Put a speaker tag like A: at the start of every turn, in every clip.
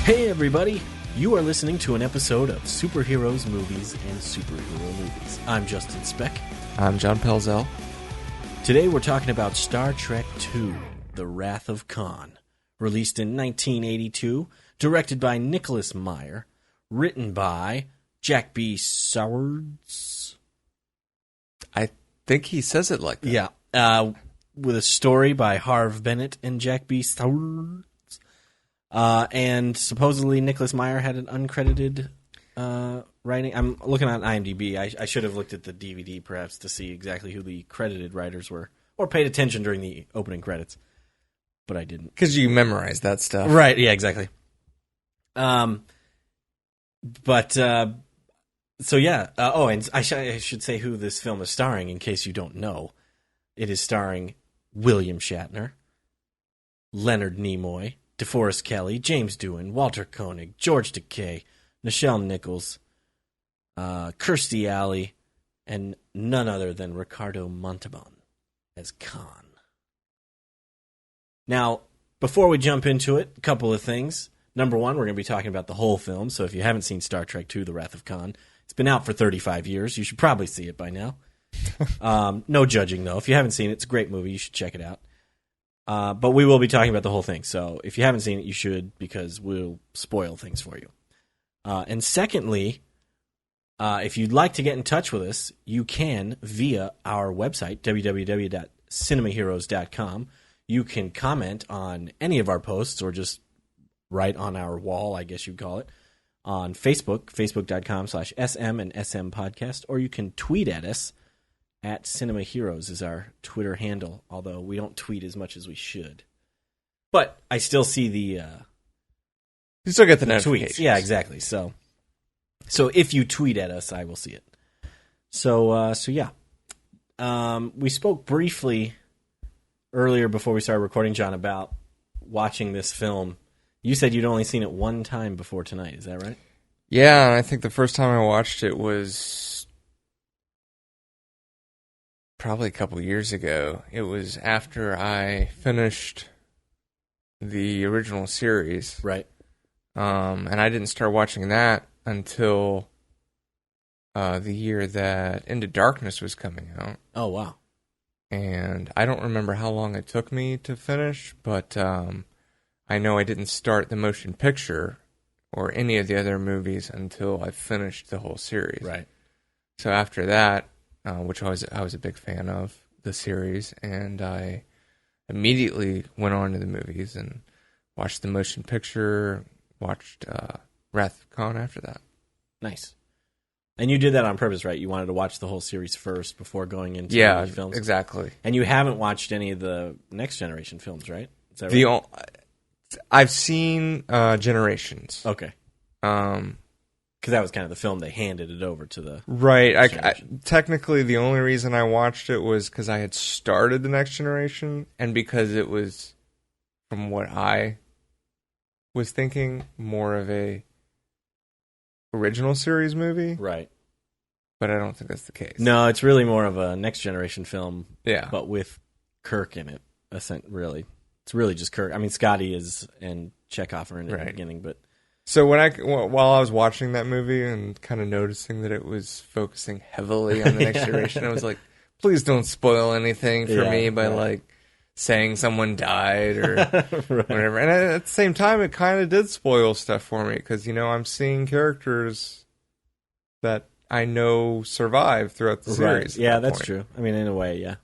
A: Hey everybody! You are listening to an episode of Superheroes, Movies, and Superhero Movies. I'm Justin Speck.
B: I'm John Pelzel.
A: Today we're talking about Star Trek II, The Wrath of Khan. Released in 1982, directed by Nicholas Meyer, written by Jack B. Sowards.
B: I think he says it like that.
A: Yeah. With a story by Harv Bennett and Jack B. Sowards. And supposedly Nicholas Meyer had an uncredited writing. I'm looking on IMDb. I should have looked at the DVD perhaps to see exactly who the credited writers were, or paid attention during the opening credits, but I didn't.
B: Because you memorize that stuff.
A: Right, yeah, exactly. So yeah. And I should say who this film is starring in case you don't know. It is starring William Shatner, Leonard Nimoy, DeForest Kelley, James Doohan, Walter Koenig, George Takei, Nichelle Nichols, Kirstie Alley, and none other than Ricardo Montalban as Khan. Now, before we jump into it, a couple of things. Number one, we're going to be talking about the whole film, so if you haven't seen Star Trek II, The Wrath of Khan, it's been out for 35 years. You should probably see it by now. No judging, though. If you haven't seen it, it's a great movie. You should check it out. But we will be talking about the whole thing. So if you haven't seen it, you should, because we'll spoil things for you. And secondly, if you'd like to get in touch with us, you can via our website, www.cinemaheroes.com. You can comment on any of our posts or just write on our wall, I guess you'd call it, on Facebook, facebook.com/SM and SM podcast, or you can tweet at us. At Cinema Heroes is our Twitter handle, although we don't tweet as much as we should. But I still see the
B: you still get the notifications.
A: Tweets. Yeah, exactly. So if you tweet at us, I will see it. So yeah. We spoke briefly earlier before we started recording, John, about watching this film. You said you'd only seen it one time before tonight. Is that right?
B: Yeah, and I think the first time I watched it was probably a couple years ago. It was after I finished the original series.
A: Right.
B: And I didn't start watching that until the year that Into Darkness was coming out.
A: Oh, wow.
B: And I don't remember how long it took me to finish, but I know I didn't start the motion picture or any of the other movies until I finished the whole series.
A: Right.
B: So after that, which I was a big fan of the series, and I immediately went on to the movies and watched the motion picture, watched Wrath of Khan after that.
A: Nice. And you did that on purpose, right? You wanted to watch the whole series first before going into the films?
B: Yeah, exactly.
A: And you haven't watched any of the Next Generation films, right? Is that right?
B: I've seen Generations.
A: Okay. Because that was kind of the film they handed it over to the...
B: Right. I technically, the only reason I watched it was because I had started The Next Generation, and because it was, from what I was thinking, more of a original series movie.
A: Right.
B: But I don't think that's the case.
A: No, it's really more of a Next Generation film,
B: yeah,
A: but with Kirk in it, really. It's really just Kirk. I mean, Scotty is and Chekhov are in it at the beginning, but...
B: So while I was watching that movie and kind of noticing that it was focusing heavily on the Next Generation, I was like, please don't spoil anything for me by like saying someone died or whatever. And at the same time, it kind of did spoil stuff for me because, I'm seeing characters that I know survived throughout the series.
A: Yeah, that's true. I mean, in a way, yeah.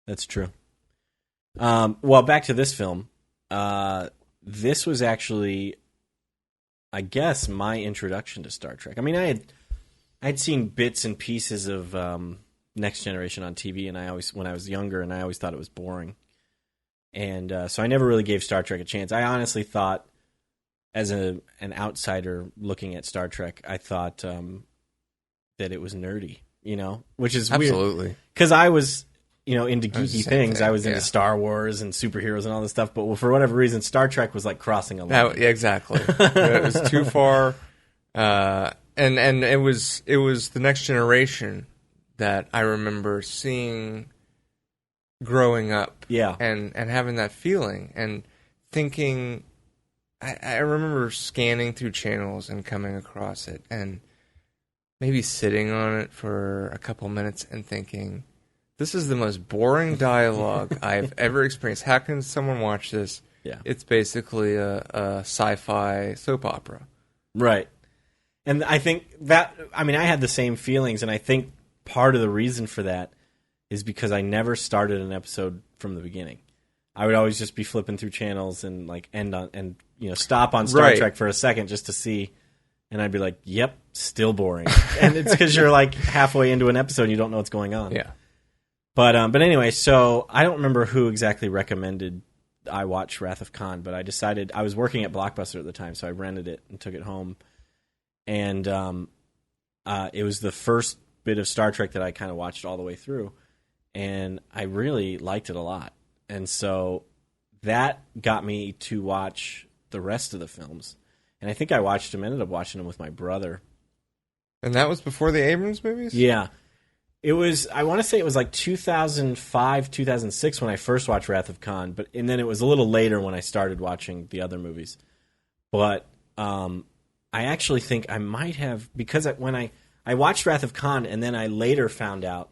A: That's true. Well, back to this film. This was actually... I guess my introduction to Star Trek. I mean, I'd seen bits and pieces of Next Generation on TV, and when I was younger, and I always thought it was boring, and so I never really gave Star Trek a chance. I honestly thought, as an outsider looking at Star Trek, I thought that it was nerdy, which is
B: absolutely
A: weird because I was. Into geeky things. I was into
B: yeah.
A: Star Wars and superheroes and all this stuff, but for whatever reason, Star Trek was like crossing a line.
B: Yeah, exactly. It was too far. And it was the Next Generation that I remember seeing growing up.
A: Yeah.
B: And having that feeling and thinking I remember scanning through channels and coming across it and maybe sitting on it for a couple minutes and thinking, this is the most boring dialogue I've ever experienced. How can someone watch this?
A: Yeah.
B: It's basically a sci-fi soap opera.
A: Right. And I think that, I mean, I had the same feelings, and I think part of the reason for that is because I never started an episode from the beginning. I would always just be flipping through channels and like end on and stop on Star Trek for a second just to see, and I'd be like, "Yep, still boring." And it's because you're like halfway into an episode and you don't know what's going on.
B: Yeah.
A: But anyway, so I don't remember who exactly recommended I watch Wrath of Khan, but I decided I was working at Blockbuster at the time, so I rented it and took it home, and it was the first bit of Star Trek that I kind of watched all the way through, and I really liked it a lot. And so that got me to watch the rest of the films. And I think I ended up watching them with my brother.
B: And that was before the Abrams movies?
A: Yeah. It was, I want to say it was like 2005, 2006 when I first watched Wrath of Khan, and then it was a little later when I started watching the other movies. But I actually think I might have, because when I watched Wrath of Khan, and then I later found out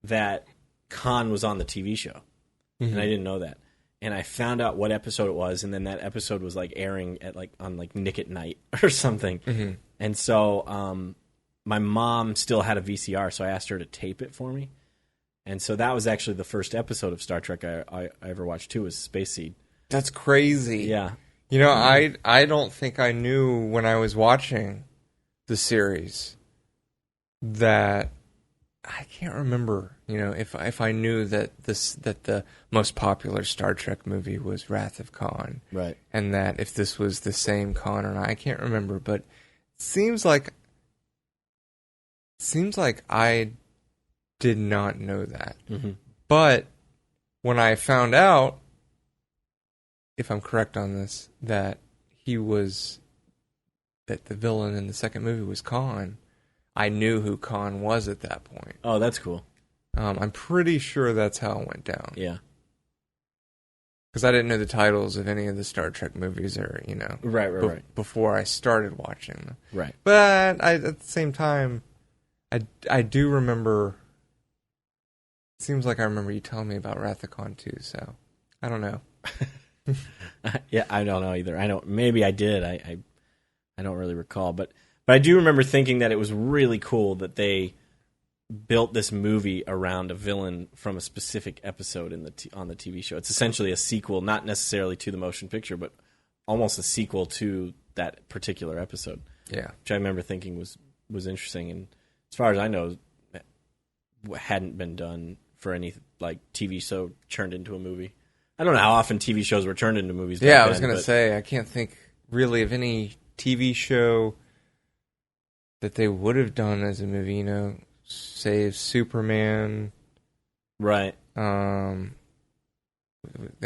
A: that Khan was on the TV show. And I didn't know that. And I found out what episode it was, and then that episode was like airing at on Nick at Night or something. Mm-hmm. And so my mom still had a VCR, so I asked her to tape it for me. And so that was actually the first episode of Star Trek I ever watched too, was Space Seed.
B: That's crazy.
A: Yeah.
B: I don't think I knew when I was watching the series that I can't remember, if I knew that the most popular Star Trek movie was Wrath of Khan,
A: right?
B: And that if this was the same Khan or not, I can't remember. But it seems like I did not know that. Mm-hmm. But when I found out, if I'm correct on this, that the villain in the second movie was Khan, I knew who Khan was at that point.
A: Oh, that's cool.
B: I'm pretty sure that's how it went down.
A: Yeah.
B: Because I didn't know the titles of any of the Star Trek movies or,
A: right.
B: before I started watching them.
A: Right.
B: But at the same time, I do remember, it seems like I remember you telling me about Wrath of Khan too, so I don't know.
A: Yeah, I don't know either. Maybe I did. I don't really recall, but I do remember thinking that it was really cool that they built this movie around a villain from a specific episode on the TV show. It's essentially a sequel, not necessarily to the motion picture, but almost a sequel to that particular episode.
B: Yeah,
A: which I remember thinking was interesting, and as far as I know, hadn't been done for any TV show turned into a movie. I don't know how often TV shows were turned into movies.
B: Yeah, I was going to say, I can't think really of any TV show that they would have done as a movie, save Superman.
A: Right.
B: There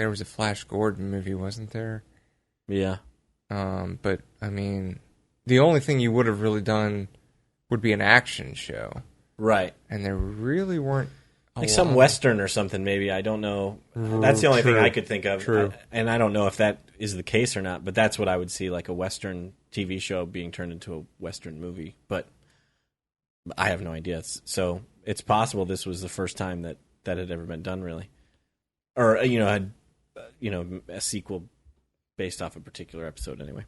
B: was a Flash Gordon movie, wasn't there?
A: Yeah.
B: But, I mean, the only thing you would have really done would be an action show.
A: Right.
B: And there really weren't
A: some Western or something, maybe. I don't know. That's the only thing I could think of.
B: True.
A: And I don't know if that is the case or not, but that's what I would see, like a Western TV show being turned into a Western movie. But I have no idea. So it's possible this was the first time that had ever been done, really. Or, had, a sequel based off a particular episode anyway.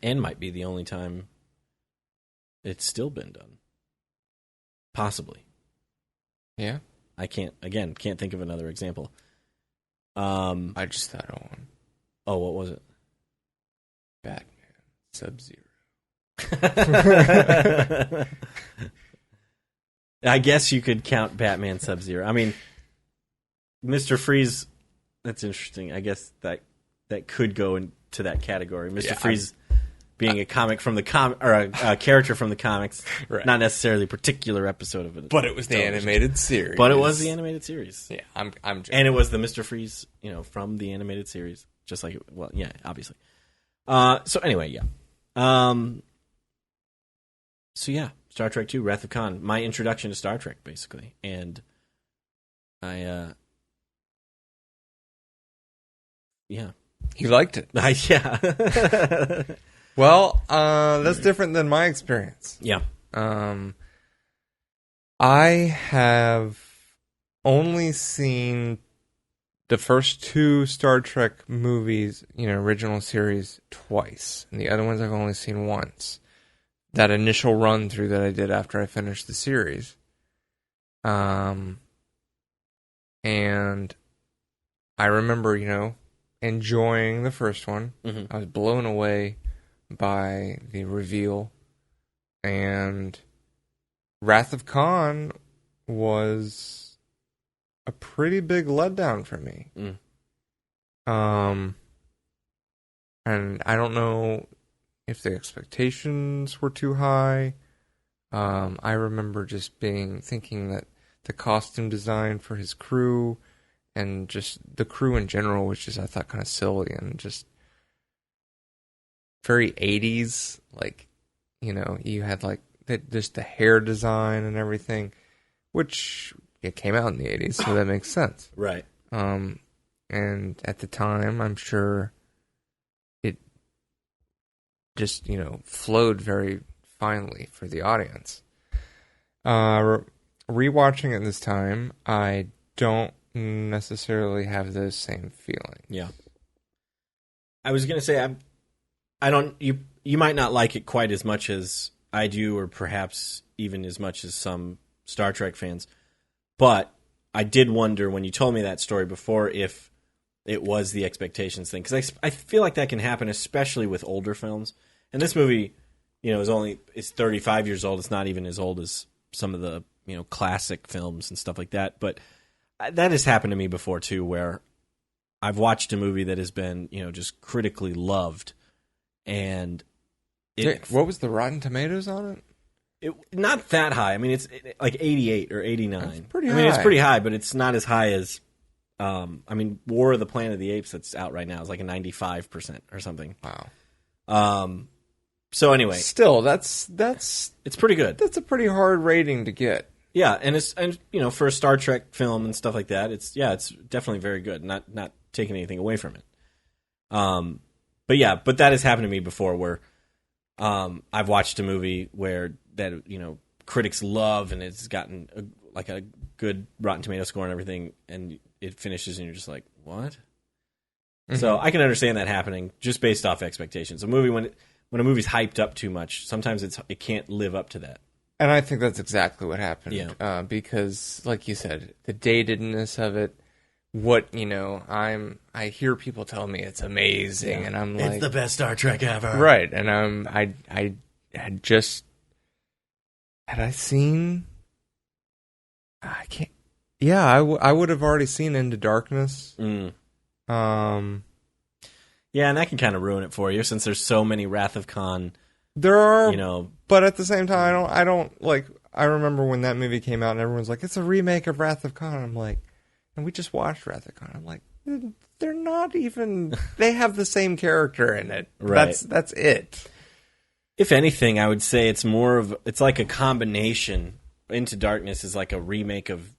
A: And might be the only time it's still been done. Possibly.
B: Yeah.
A: I can't think of another example.
B: I just thought of one.
A: Oh, what was it?
B: Batman Sub-Zero.
A: I guess you could count Batman Sub-Zero. I mean, Mr. Freeze, that's interesting. I guess that could go into that category. Mr. Freeze being a comic from the or a character from the comics,
B: right.
A: Not necessarily a particular episode of it.
B: But it was the animated series.
A: But it was the animated series.
B: Yeah, I'm joking.
A: And it was the Mr. Freeze, from the animated series, just like obviously. So anyway, yeah. So yeah, Star Trek II, Wrath of Khan, my introduction to Star Trek, basically, and
B: He liked it.
A: Yeah.
B: Well, that's different than my experience.
A: Yeah.
B: I have only seen the first 2 Star Trek movies, original series, twice. And the other ones I've only seen once. That initial run through that I did after I finished the series. And I remember, enjoying the first one.
A: Mm-hmm.
B: I was blown away by the reveal. And Wrath of Khan was a pretty big letdown for me. And I don't know if the expectations were too high. I remember just thinking that the costume design for his crew and just the crew in general was just, I thought, kind of silly and just very 80s. Like, you had like just the hair design and everything, which it came out in the 80s, so that makes sense.
A: Right.
B: And at the time, I'm sure it just, flowed very finely for the audience. Rewatching it this time, I don't necessarily have those same feelings.
A: Yeah. I was going to say, I don't, you might not like it quite as much as I do, or perhaps even as much as some Star Trek fans. But I did wonder when you told me that story before if it was the expectations thing. Because I feel like that can happen, especially with older films. And this movie, it's 35 years old. It's not even as old as some of the, classic films and stuff like that. But that has happened to me before, too, where I've watched a movie that has been, just critically loved. And
B: what was the Rotten Tomatoes on it?
A: Not that high. I mean, it's like 88 or 89.
B: That's pretty high.
A: I mean, it's pretty high, but it's not as high as, War of the Planet of the Apes that's out right now is like a 95% or something.
B: Wow.
A: So anyway,
B: still, it's
A: pretty good.
B: That's a pretty hard rating to get.
A: Yeah, and for a Star Trek film and stuff like that, it's definitely very good. Not taking anything away from it. But that has happened to me before where I've watched a movie where that critics love and it's gotten a good Rotten Tomato score and everything, and it finishes and you're just like, what? Mm-hmm. So I can understand that happening just based off expectations. A movie when a movie's hyped up too much, sometimes it can't live up to that.
B: And I think that's exactly what happened.
A: Yeah.
B: Because, like you said, the datedness of it. What I hear people tell me it's amazing, and I'm like,
A: it's the best Star Trek ever,
B: right? And I had I seen? I can't. Yeah, I would have already seen Into Darkness.
A: Yeah, and that can kind of ruin it for you since there's so many Wrath of Khan.
B: There are, but at the same time, I don't like. I remember when that movie came out, and everyone's like, "It's a remake of Wrath of Khan." I'm like, and we just watched Wrath of Khan. I'm like, they're not even. They have the same character in it.
A: Right.
B: That's it.
A: If anything, I would say it's like a combination. Into Darkness is like a remake of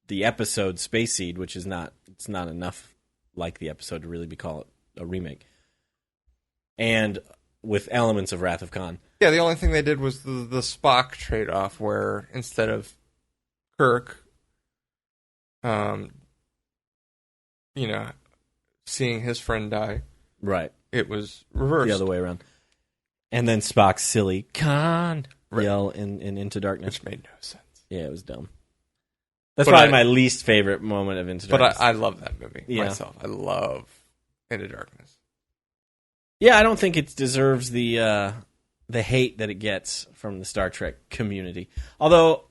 A: the episode Space Seed, which is not. It's not enough like the episode to really be called a remake. And with elements of Wrath of Khan.
B: Yeah, the only thing they did was the Spock trade-off, where instead of Kirk, seeing his friend die,
A: right,
B: it was reversed.
A: The other way around. And then Spock's silly Khan yell in Into Darkness.
B: Which made no sense.
A: Yeah, it was dumb. That's probably my least favorite moment of Into Darkness.
B: But I love that movie myself. I love Into Darkness.
A: Yeah, I don't think it deserves the hate that it gets from the Star Trek community. Although,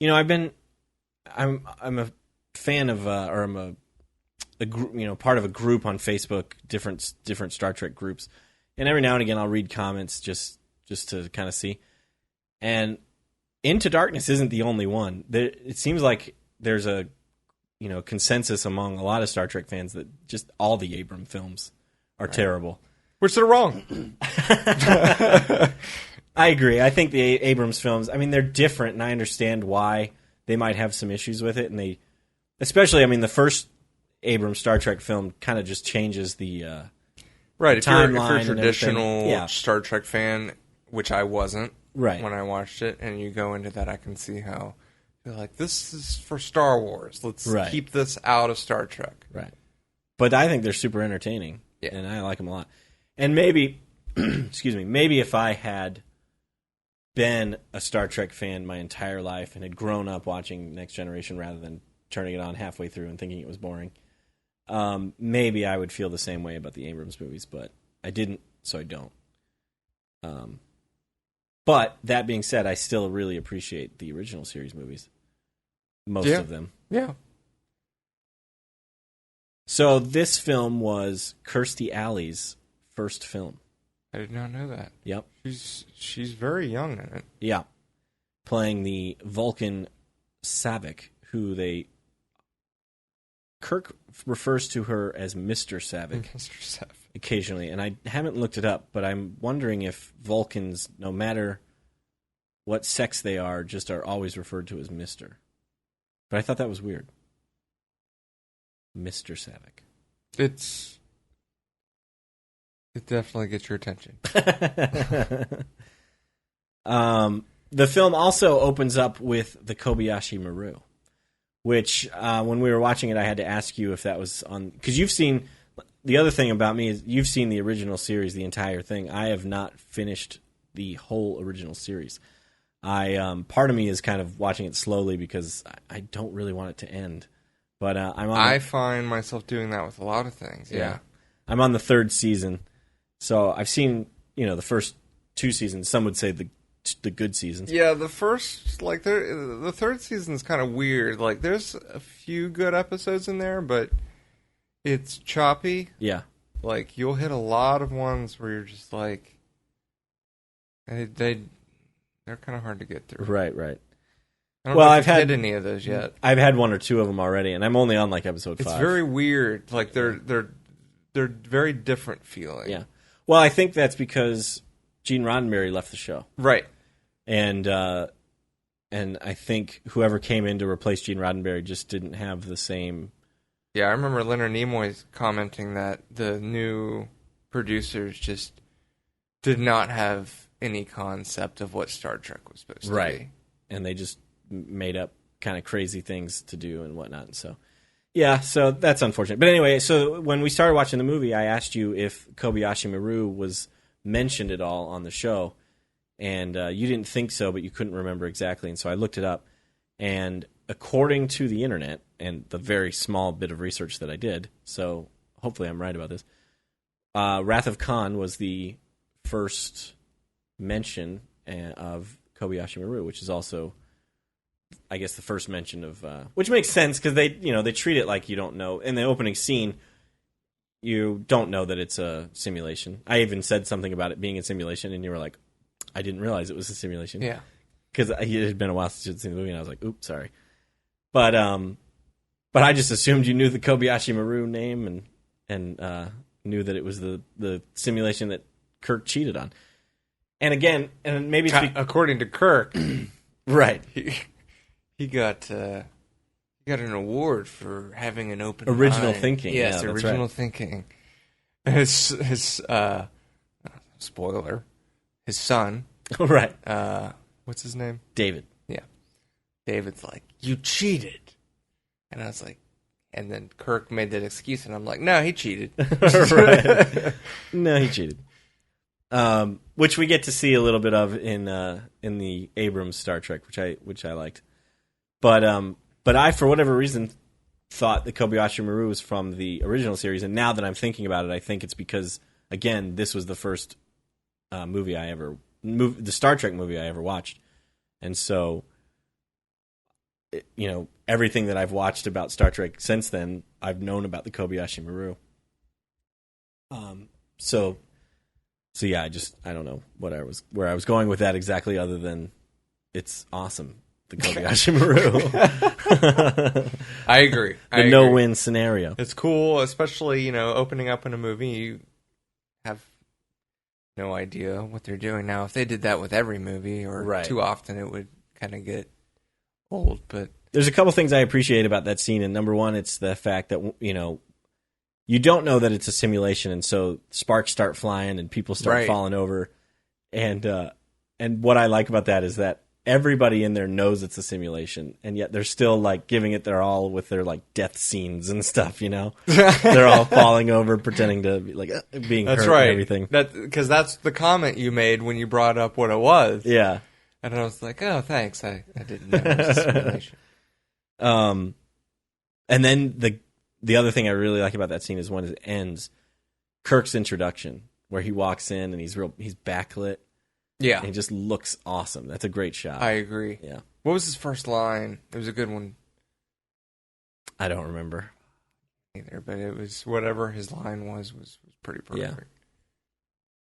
A: I'm a fan of, or I'm part of a group on Facebook, different Star Trek groups, and every now and again I'll read comments just to kind of see. And Into Darkness isn't the only one. It seems like there's a consensus among a lot of Star Trek fans that just all the Abrams films are terrible.
B: Which they're wrong.
A: I agree. I think the Abrams films, they're different, and I understand why they might have some issues with it. And especially, the first Abrams Star Trek film kind of just changes the
B: Right, if you're a
A: timeline and
B: traditional Star Trek fan, which I wasn't
A: right.
B: when I watched it, and you go into that, I can see how you're like, this is for Star Wars. Let's keep this out of Star Trek.
A: Right. But I think they're super entertaining, and I like them a lot. And maybe, excuse me, maybe if I had been a Star Trek fan my entire life and had grown up watching Next Generation rather than turning it on halfway through and thinking it was boring, maybe I would feel the same way about the Abrams movies, but I didn't, so I don't. But that being said, I still really appreciate the original series movies. Most of them.
B: Yeah.
A: So this film was Kirstie Alley's first film.
B: I did not know that.
A: Yep.
B: She's very young in it.
A: Yeah. Playing the Vulcan Saavik, who Kirk refers to her as Mr. Saavik.
B: Mr. Saavik.
A: Occasionally, and I haven't looked it up, but I'm wondering if Vulcans, no matter what sex they are, just are always referred to as Mr. But I thought that was weird. Mr. Saavik.
B: It definitely gets your attention.
A: The film also opens up with the Kobayashi Maru, which when we were watching it, I had to ask you if that was on, because you've seen. The other thing about me is you've seen the original series, the entire thing. I have not finished the whole original series. Part of me is kind of watching it slowly because I don't really want it to end. But I
B: find myself doing that with a lot of things. Yeah.
A: I'm on the third season, so I've seen the first two seasons. Some would say the good seasons.
B: Yeah, the third season's kind of weird. Like, there's a few good episodes in there, but it's choppy.
A: Yeah.
B: Like, you'll hit a lot of ones where you're just like, they're kind of hard to get through.
A: Right.
B: I don't know if I've had any of those yet.
A: I've had one or two of them already, and I'm only on like episode 5.
B: It's very weird. Like, they're very different feeling.
A: Yeah. Well, I think that's because Gene Roddenberry left the show.
B: Right.
A: And I think whoever came in to replace Gene Roddenberry just didn't have the same.
B: Yeah, I remember Leonard Nimoy commenting that the new producers just did not have any concept of what Star Trek was supposed to be.
A: And they just made up kind of crazy things to do and whatnot. And so, yeah, so that's unfortunate. But anyway, so when we started watching the movie, I asked you if Kobayashi Maru was mentioned at all on the show. And you didn't think so, but you couldn't remember exactly. And so I looked it up. And according to the internet and the very small bit of research that I did, so hopefully I'm right about this, Wrath of Khan was the first mention of Kobayashi Maru, which is also, I guess, the first mention of, which makes sense because they treat it like you don't know. In the opening scene, you don't know that it's a simulation. I even said something about it being a simulation, and you were like, I didn't realize it was a simulation.
B: Yeah.
A: Because it had been a while since you'd seen the movie, and I was like, oops, sorry. But I just assumed you knew the Kobayashi Maru name and knew that it was the simulation that Kirk cheated on. And again, and maybe it's
B: according to Kirk,
A: right?
B: He got an award for having an open
A: original
B: mind.
A: thinking.
B: Yes,
A: yeah,
B: original
A: right.
B: thinking. His spoiler, his son,
A: right?
B: What's his name?
A: David.
B: Yeah, David's like, you cheated, and I was like, and then Kirk made that excuse, and I'm like, no, he cheated.
A: Right? No, he cheated. Which we get to see a little bit of in the Abrams Star Trek, which I liked, but I, for whatever reason, thought the Kobayashi Maru was from the original series, and now that I'm thinking about it, I think it's because, again, this was the first the Star Trek movie I ever watched, and so everything that I've watched about Star Trek since then, I've known about the Kobayashi Maru. So yeah, I don't know where I was going with that exactly, other than it's awesome. The Kobayashi Maru.
B: I agree.
A: The no-win scenario.
B: It's cool, especially, opening up in a movie, you have no idea what they're doing. Now, if they did that with every movie or too often, it would kind of get old. But
A: there's a couple things I appreciate about that scene, and number one, it's the fact that, you don't know that it's a simulation, and so sparks start flying and people start falling over. And what I like about that is that everybody in there knows it's a simulation, and yet they're still like giving it their all with their like death scenes and stuff. You know, they're all falling over, pretending to be like being hurt and everything.
B: Because that's the comment you made when you brought up what it was.
A: Yeah,
B: and I was like, oh, thanks. I didn't know it was a simulation.
A: And then the other thing I really like about that scene is when it ends, Kirk's introduction, where he walks in and he's backlit.
B: Yeah.
A: And he just looks awesome. That's a great shot.
B: I agree.
A: Yeah.
B: What was his first line? It was a good one.
A: I don't remember
B: either, but it was whatever his line was pretty perfect.
A: Yeah.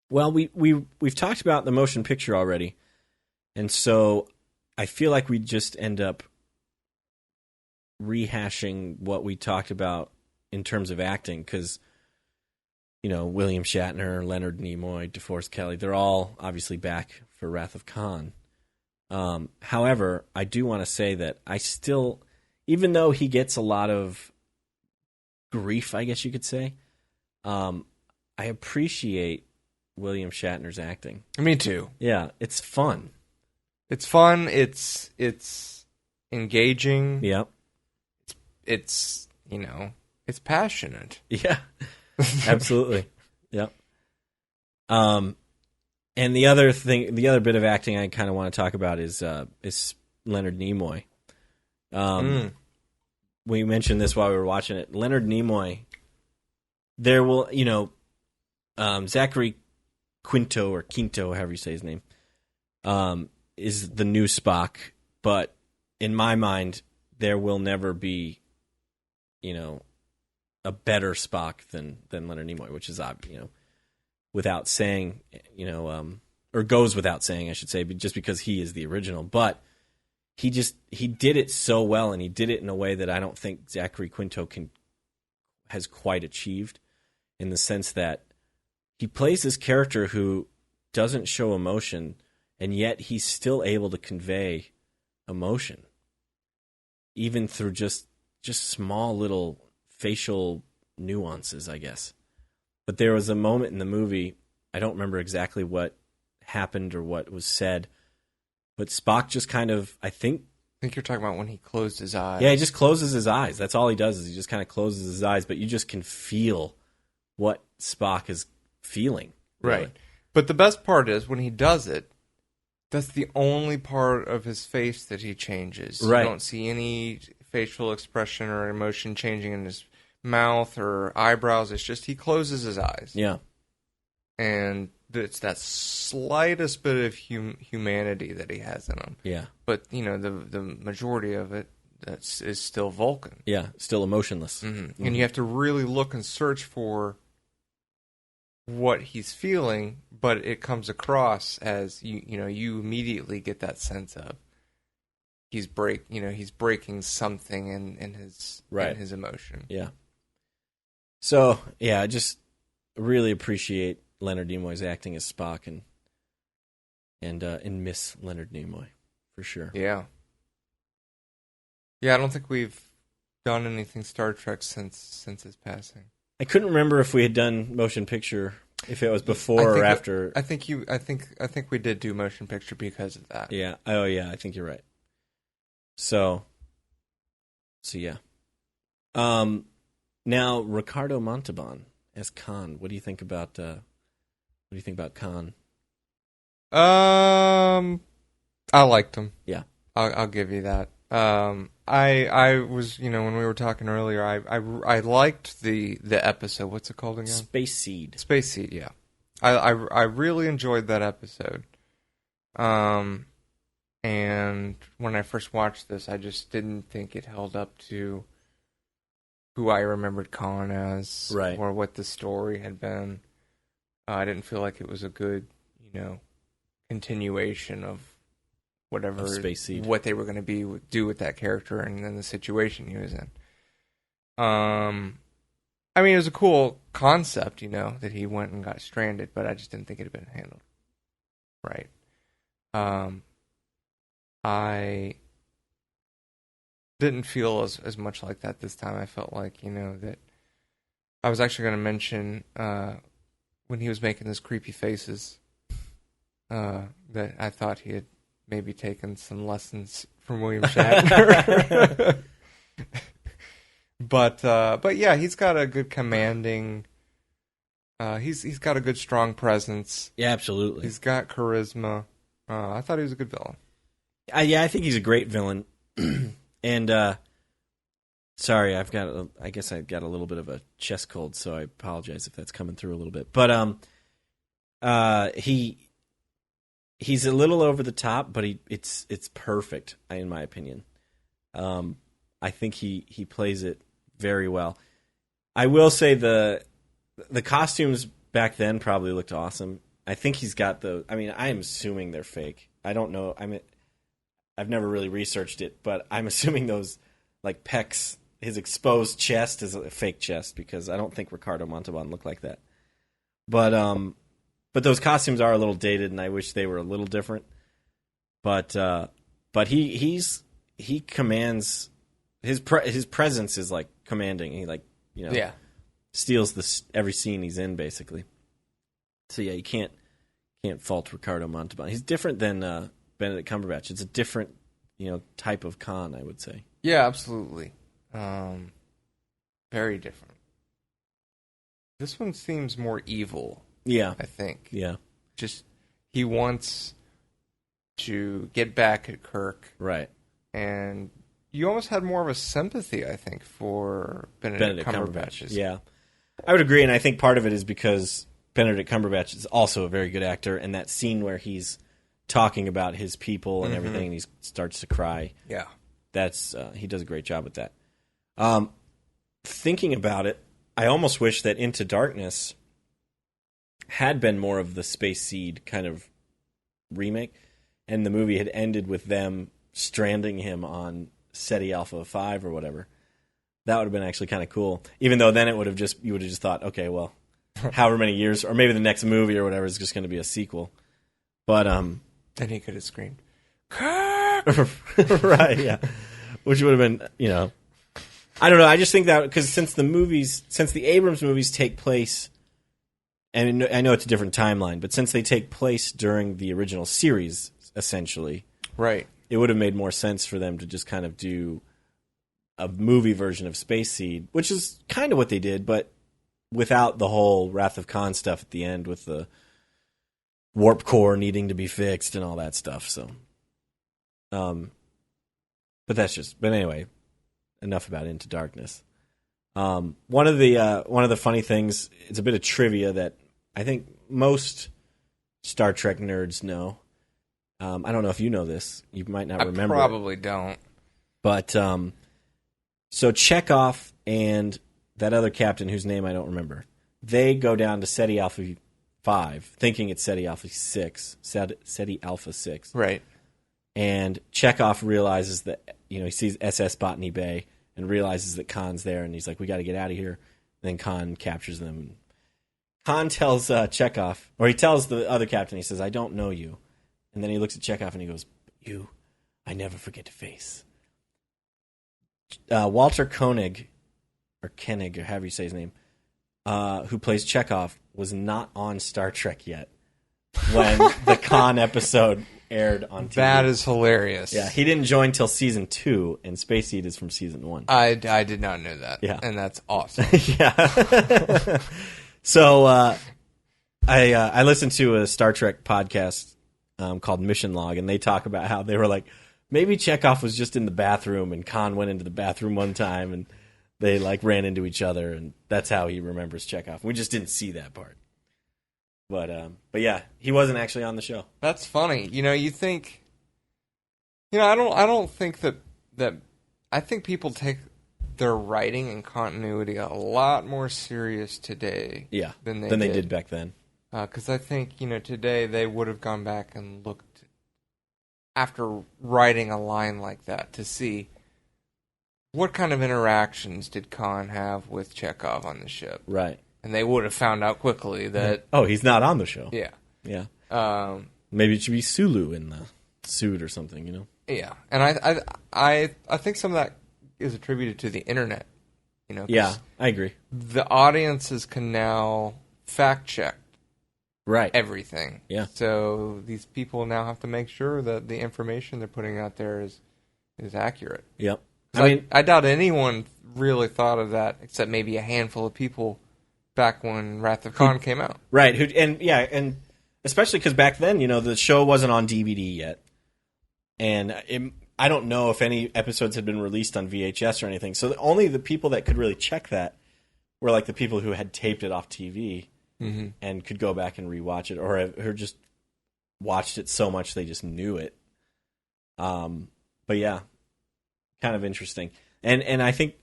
A: Well, we've talked about the motion picture already, and so I feel like we just end up rehashing what we talked about in terms of acting, because William Shatner, Leonard Nimoy, DeForest Kelley, they're all obviously back for Wrath of Khan. However, I do want to say that I still, even though he gets a lot of grief, I guess you could say, I appreciate William Shatner's acting.
B: Me too.
A: Yeah, it's fun.
B: It's fun. It's engaging.
A: Yep.
B: It's it's passionate.
A: Yeah. Absolutely. Yep. And the other bit of acting I kind of want to talk about is Leonard Nimoy. We mentioned this while we were watching it. Leonard Nimoy, there will, Zachary Quinto, or Quinto, however you say his name, is the new Spock, but in my mind, there will never be, a better Spock than Leonard Nimoy, which is without saying, or goes without saying, I should say, just because he is the original. But he did it so well, and he did it in a way that I don't think Zachary Quinto has quite achieved, in the sense that he plays this character who doesn't show emotion, and yet he's still able to convey emotion, even through just small little facial nuances, I guess. But there was a moment in the movie, I don't remember exactly what happened or what was said, but Spock just kind of, I think
B: you're talking about when he closed his eyes.
A: Yeah, he just closes his eyes. That's all he does, is he just kind of closes his eyes, but you just can feel what Spock is feeling. Really.
B: Right. But the best part is when he does it, that's the only part of his face that he changes.
A: Right.
B: You don't see any facial expression or emotion changing in his mouth or eyebrows. It's just he closes his eyes.
A: Yeah.
B: And it's that slightest bit of humanity that he has in him.
A: Yeah.
B: But, the majority of it is still Vulcan.
A: Yeah, still emotionless.
B: Mm-hmm. Mm-hmm. And you have to really look and search for what he's feeling, but it comes across as, you immediately get that sense of he's breaking something in his emotion.
A: Yeah. So, yeah, I just really appreciate Leonard Nimoy's acting as Spock, and miss Leonard Nimoy for sure.
B: Yeah. Yeah, I don't think we've done anything Star Trek since his passing.
A: I couldn't remember if we had done motion picture, if it was before or after.
B: I think we did do motion picture because of that.
A: Yeah. Oh, yeah. I think you're right. So yeah. Now Ricardo Montalban as Khan. What do you think about Khan?
B: I liked him.
A: Yeah.
B: I'll give you that. I was, when we were talking earlier, I liked the episode. What's it called again?
A: Space Seed.
B: Space Seed, yeah. I really enjoyed that episode. And when I first watched this, I just didn't think it held up to who I remembered Khan as,
A: right,
B: or what the story had been. I didn't feel like it was a good, continuation of whatever
A: Space Seed,
B: what they were going to do with that character and then the situation he was in. I mean, it was a cool concept, that he went and got stranded, but I just didn't think it had been handled right. I didn't feel as much like that this time. I felt like, that I was actually going to mention when he was making those creepy faces that I thought he had maybe taken some lessons from William Shatner. But yeah, he's got a good commanding. He's got a good strong presence.
A: Yeah, absolutely.
B: He's got charisma. I thought he was a good villain.
A: I think he's a great villain. And sorry, I guess I got a little bit of a chest cold, so I apologize if that's coming through a little bit. But he's a little over the top, but it's perfect in my opinion. I think he plays it very well. I will say the costumes back then probably looked awesome. I think he's got I am assuming they're fake. I don't know. I've never really researched it, but I'm assuming those like pecs, his exposed chest is a fake chest because I don't think Ricardo Montalban looked like that. But those costumes are a little dated, and I wish they were a little different. But he commands his presence is like commanding. He steals every scene he's in basically. So yeah, you can't fault Ricardo Montalban. He's different than Benedict Cumberbatch. It's a different type of Khan, I would say.
B: Yeah, absolutely. Very different. This one seems more evil.
A: Yeah,
B: I think.
A: Yeah,
B: just he wants to get back at Kirk,
A: right?
B: And you almost had more of a sympathy, I think, for Benedict Cumberbatch.
A: Yeah, I would agree, and I think part of it is because Benedict Cumberbatch is also a very good actor, and that scene where he's talking about his people and everything, and he starts to cry.
B: Yeah,
A: that's he does a great job with that. Thinking about it, I almost wish that Into Darkness had been more of the Space Seed kind of remake, and the movie had ended with them stranding him on Ceti Alpha V or whatever. That would have been actually kind of cool. Even though then you would have just thought, okay, well, however many years, or maybe the next movie or whatever is just going to be a sequel. But
B: then he could have screamed, Kirk!
A: Right? Yeah, which would have been, I don't know. I just think that because since the Abrams movies take place. And I know it's a different timeline, but since they take place during the original series, essentially,
B: right,
A: it would have made more sense for them to just kind of do a movie version of Space Seed, which is kind of what they did, but without the whole Wrath of Khan stuff at the end with the warp core needing to be fixed and all that stuff. So, but anyway, enough about Into Darkness. One of the funny things, it's a bit of trivia that I think most Star Trek nerds know. I don't know if you know this. You might not remember.
B: I probably don't.
A: But so Chekhov and that other captain whose name I don't remember, they go down to Ceti Alpha V, thinking it's Ceti Alpha 6, Ceti Alpha 6.
B: Right.
A: And Chekhov realizes that he sees SS Botany Bay and realizes that Khan's there, and he's like, we got to get out of here. And then Khan captures them. Khan tells Chekhov, or he tells the other captain, he says, I don't know you. And then he looks at Chekhov and he goes, you, I never forget to face. Walter Koenig, or Koenig, or however you say his name, who plays Chekhov, was not on Star Trek yet when the Khan episode aired on TV.
B: That is hilarious.
A: Yeah, he didn't join till season 2, and Space Seed is from season 1.
B: I did not know that.
A: Yeah.
B: And that's awesome.
A: Yeah. So I listened to a Star Trek podcast called Mission Log, and they talk about how they were like, maybe Chekhov was just in the bathroom, and Khan went into the bathroom one time, and they ran into each other, and that's how he remembers Chekhov. We just didn't see that part. But yeah, he wasn't actually on the show.
B: That's funny. You think, I don't think that I think people take their writing and continuity a lot more serious today.
A: Yeah,
B: than they
A: did back then.
B: Because I think today they would have gone back and looked after writing a line like that to see what kind of interactions did Khan have with Chekhov on the ship.
A: Right.
B: And they would have found out quickly that...
A: Oh, he's not on the show.
B: Yeah.
A: Yeah. Maybe it should be Sulu in the suit or something,
B: Yeah. And I think some of that is attributed to the internet. You know, 'cause
A: Yeah, I agree.
B: the audiences can now fact check
A: Right.
B: everything.
A: Yeah.
B: So these people now have to make sure that the information they're putting out there is accurate.
A: Yep.
B: I doubt anyone really thought of that except maybe a handful of people back when Wrath of Khan came out.
A: Right. And especially because back then, the show wasn't on DVD yet, and I don't know if any episodes had been released on VHS or anything. So only the people that could really check that were like the people who had taped it off TV.
B: Mm-hmm.
A: And could go back and rewatch it, or just watched it so much they just knew it. But yeah, kind of interesting. And I think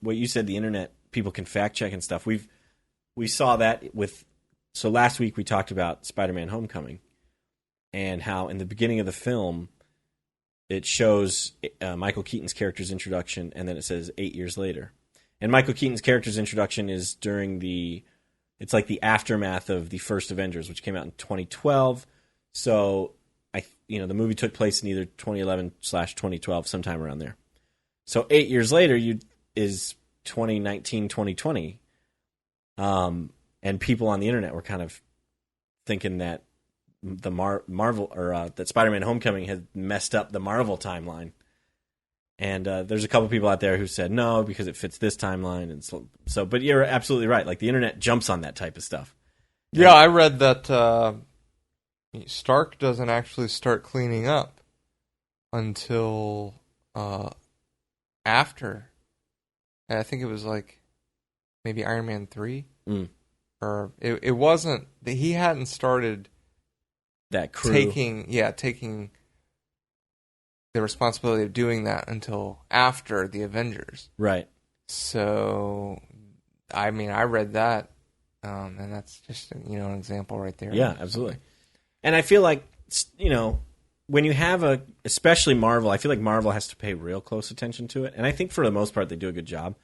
A: what you said, the internet, people can fact check and stuff. We saw that so last week we talked about Spider-Man: Homecoming and how in the beginning of the film it shows Michael Keaton's character's introduction, and then it says 8 years later. And Michael Keaton's character's introduction is during it's like the aftermath of the first Avengers, which came out in 2012. So the movie took place in either 2011/2012, sometime around there. So 8 years later is 2019, 2020. And people on the internet were kind of thinking that the Marvel or that Spider-Man: Homecoming had messed up the Marvel timeline. And there's a couple people out there who said no because it fits this timeline, and so. But you're absolutely right. Like the internet jumps on that type of stuff.
B: Yeah, I read that Stark doesn't actually start cleaning up until after. I think it was like maybe Iron Man 3, or it wasn't. He hadn't started
A: that crew
B: taking the responsibility of doing that until after the Avengers.
A: Right.
B: So, I mean, I read that, and that's just an example right there.
A: Yeah, absolutely. And I feel like when you have especially Marvel, I feel like Marvel has to pay real close attention to it, and I think for the most part they do a good job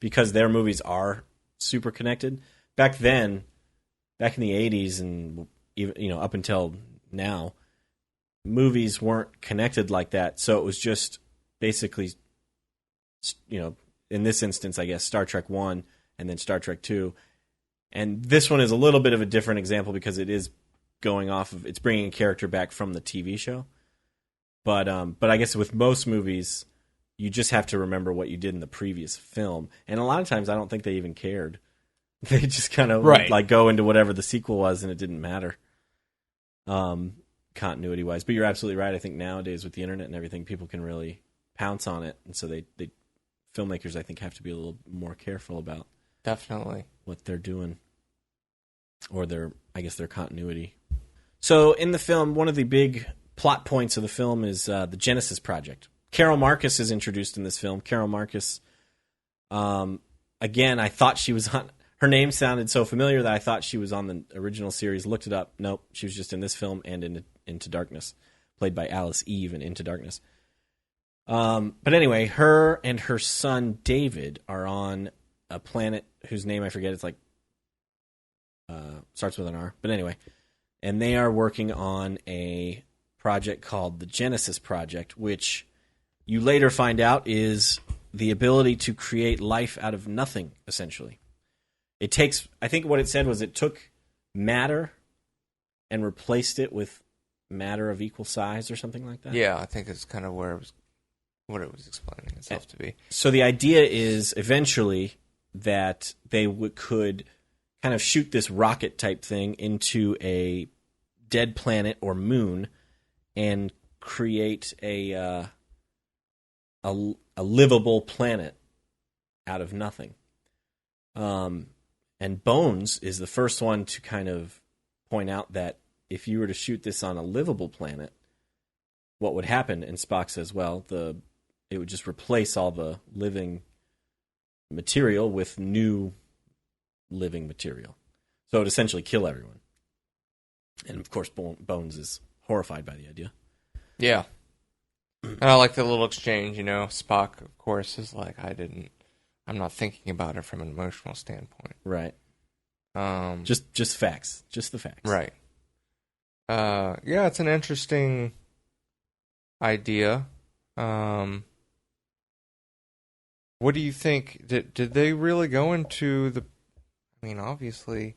A: because their movies are super connected. Back in the 80s and even up until now, movies weren't connected like that, so it was just basically, in this instance, I guess, Star Trek 1 and then Star Trek 2. And this one is a little bit of a different example because it is it's bringing a character back from the TV show. But I guess with most movies, you just have to remember what you did in the previous film. And a lot of times, I don't think they even cared. They just kind of go into whatever the sequel was, and it didn't matter. Continuity wise, but you're absolutely right. I think nowadays with the internet and everything, people can really pounce on it, and so they filmmakers, I think, have to be a little more careful about
B: definitely
A: what they're doing or their continuity. So in the film, one of the big plot points of the film is the Genesis Project. Carol Marcus is introduced in this film. Carol Marcus, again, I thought she was on. Her name sounded so familiar that I thought she was on the original series. Looked it up. Nope, she was just in this film and in Into Darkness, played by Alice Eve in Into Darkness. But anyway, her and her son David are on a planet whose name I forget. It's like starts with an R. But anyway, and they are working on a project called the Genesis Project, which you later find out is the ability to create life out of nothing, essentially. It takes, I think what it said was it took matter and replaced it with matter of equal size or something like that.
B: Yeah, I think it's kind of what it was explaining itself to be.
A: So the idea is eventually that they could kind of shoot this rocket type thing into a dead planet or moon and create a livable planet out of nothing. And Bones is the first one to kind of point out that if you were to shoot this on a livable planet, what would happen? And Spock says, well, it would just replace all the living material with new living material. So it would essentially kill everyone. And of course, Bones is horrified by the idea.
B: Yeah. And I like the little exchange, Spock, of course, is like, I'm not thinking about it from an emotional standpoint.
A: Right. Just facts. Just the facts.
B: Right. Yeah, it's an interesting idea. What do you think? Did they really go into the? I mean, obviously,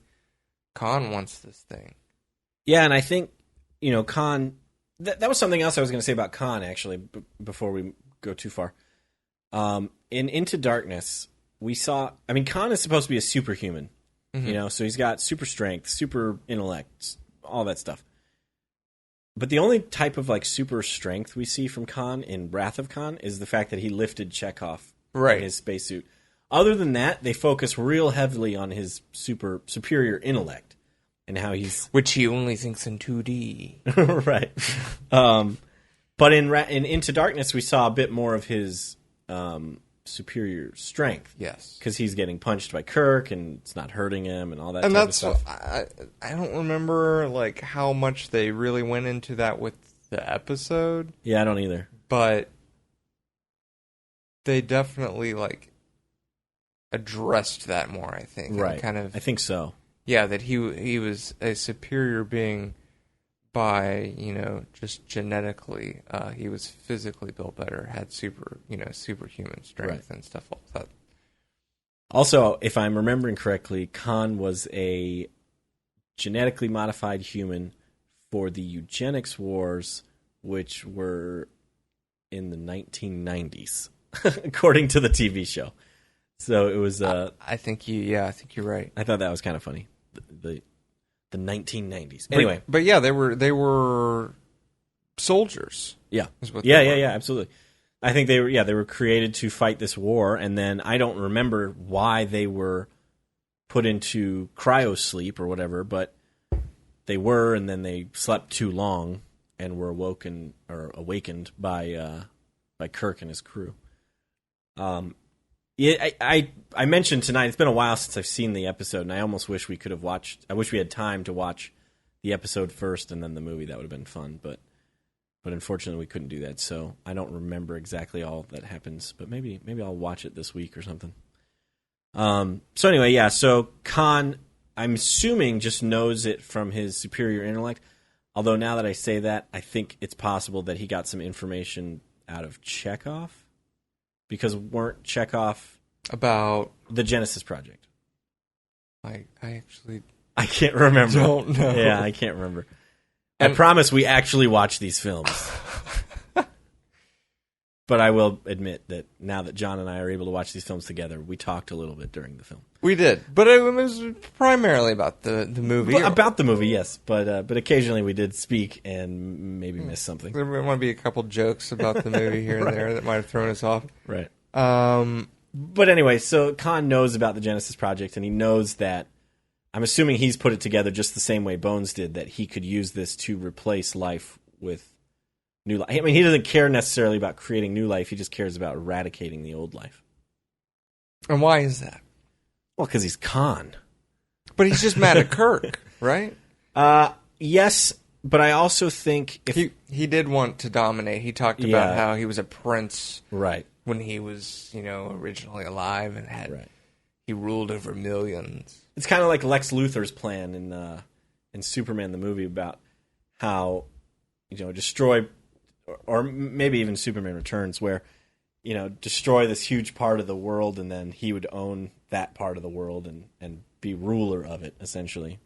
B: Khan wants this thing.
A: Yeah, and I think Khan. That was something else I was going to say about Khan actually. Before we go too far, in Into Darkness, we saw. I mean, Khan is supposed to be a superhuman.
B: Mm-hmm.
A: So he's got super strength, super intellect, all that stuff. But the only type of super strength we see from Khan in Wrath of Khan is the fact that he lifted Chekhov in his spacesuit. Other than that, they focus real heavily on his superior intellect and how he's
B: which he only thinks in 2D.
A: right. But in Into Darkness, we saw a bit more of his superior strength.
B: Yes,
A: because he's getting punched by Kirk and it's not hurting him and all that.
B: And
A: type
B: that's
A: of stuff.
B: I don't remember how much they really went into that with the episode.
A: Yeah, I don't either.
B: But they definitely addressed that more, I think.
A: Right.
B: Kind of.
A: I think so.
B: Yeah, that he was a superior being by, just genetically. He was physically built better, had superhuman strength and stuff like that.
A: Also, if I'm remembering correctly, Khan was a genetically modified human for the eugenics wars, which were in the 1990s, according to the TV show. So it was.
B: I think you're right.
A: I thought that was kind of funny. The 1990s. Anyway,
B: but yeah, they were soldiers.
A: Yeah, yeah, absolutely. I think they were created to fight this war, and then I don't remember why they were put into cryo sleep or whatever, but they were, and then they slept too long and were awakened by Kirk and his crew. Yeah, I mentioned tonight, it's been a while since I've seen the episode, and I almost wish we could have watched. I wish we had time to watch the episode first and then the movie. That would have been fun, but unfortunately we couldn't do that. So I don't remember exactly all that happens, but maybe I'll watch it this week or something. So anyway, yeah. So Khan, I'm assuming, just knows it from his superior intellect. Although now that I say that, I think it's possible that he got some information out of Chekhov. Because weren't Chekhov
B: about
A: the Genesis Project?
B: I actually
A: can't remember.
B: Don't know.
A: Yeah, I can't remember. I promise we actually watch these films. But I will admit that now that John and I are able to watch these films together, we talked a little bit during the film.
B: We did, but it was primarily about the movie.
A: Well, about the movie, yes, but occasionally we did speak and maybe miss something.
B: There might be a couple jokes about the movie here and there that might have thrown us off.
A: Right. But anyway, so Khan knows about the Genesis Project, and he knows that. I'm assuming he's put it together just the same way Bones did, that he could use this to replace life with new life. I mean, he doesn't care necessarily about creating new life. He just cares about eradicating the old life.
B: And why is that?
A: Well, because he's Khan.
B: But he's just mad at Kirk, right?
A: Yes, but I also think if
B: he did want to dominate. He talked about how he was a prince,
A: right,
B: when he was, originally alive and had he ruled over millions.
A: It's kind of like Lex Luthor's plan in Superman the movie about how destroy, or maybe even Superman Returns, where destroy this huge part of the world, and then he would own that part of the world and be ruler of it, essentially.